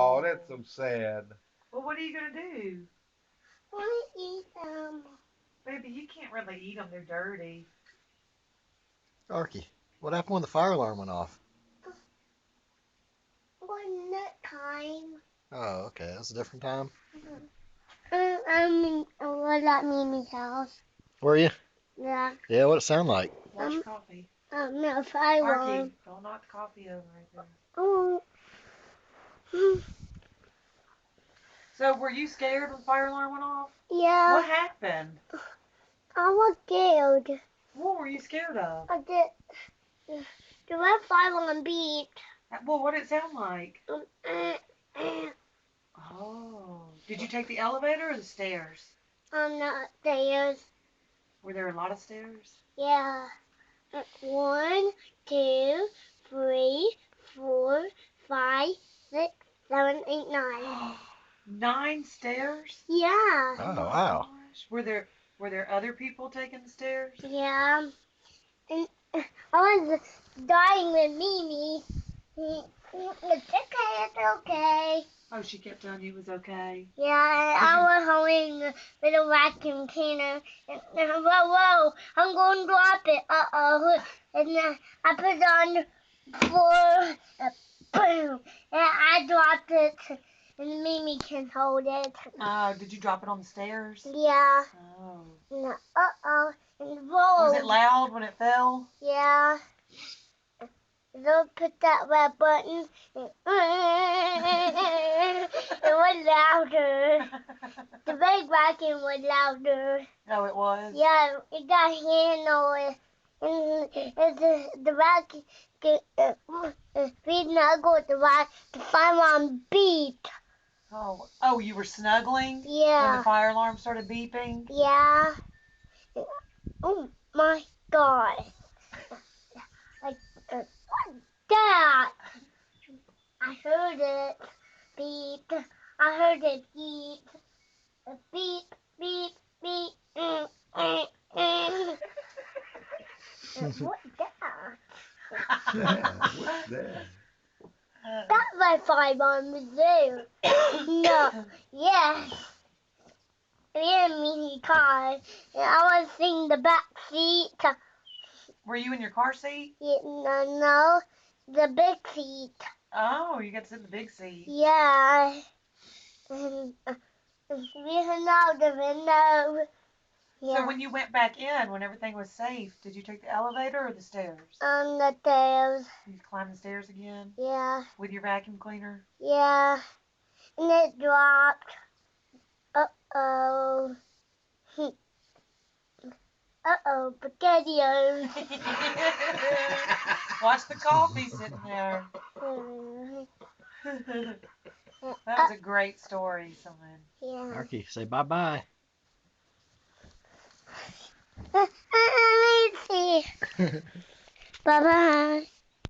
Oh, that's so sad. Well, what are you gonna do? I want to eat them. Baby, you can't really eat them. They're dirty. Arky, what happened when the fire alarm went off? One nut time. Oh, okay. That's a different time. Was at Mimi's house. Were you? Yeah. Yeah, what it sound like? Watch your coffee. No, fire Arky, alarm. don't knock the coffee over right there. Oh. So, were you scared when the fire alarm went off? Yeah. What happened? I was scared. What were you scared of? I did. The red fire alarm beat. Well, what did it sound like? Uh, Oh. Did you take the elevator or the stairs? Not stairs. Were there a lot of stairs? Yeah. 1, 2, 3, 4, 5, 6, 7, 8, 9. 9 stairs? Yeah. Oh, Oh my wow. gosh. Were there other people taking the stairs? Yeah. And I was dying with Mimi. It's okay, it's okay. Oh, she kept telling you it was okay. Yeah, and I was holding a little vacuum cleaner. And, whoa, I'm going to drop it. Uh-oh. And then I put it on the floor. Boom. And I dropped it. And Mimi can hold it. Oh, did you drop it on the stairs? Yeah. Oh. And, uh-oh. And whoa. Was it loud when it fell? Yeah. Don't put that red button. It was louder. The big vacuum was louder. Oh, it was? Yeah, it got handle. And the vacuum, we snuggled the fire alarm beat. Oh, you were snuggling? When Yeah. the fire alarm started beeping? Yeah. Oh my God. Like, that. I heard it beep. I heard it beep. Beep, beep, beep. What's that? What's that? That's my five on the zoo. No, yes. We had a mini car, and I was in the back seat. Were you in your car seat? Yeah, no, the big seat. Oh, you got to sit in the big seat. Yeah. And we hung out the window. Yeah. So when you went back in, when everything was safe, did you take the elevator or the stairs? On the stairs. You climbed the stairs again? Yeah. With your vacuum cleaner? Yeah. And it dropped. Uh-oh. Uh-oh, spaghettios. Watch the coffee sitting there. That was a great story, son. Yeah. Arky, say bye-bye. Let me see. Bye-bye.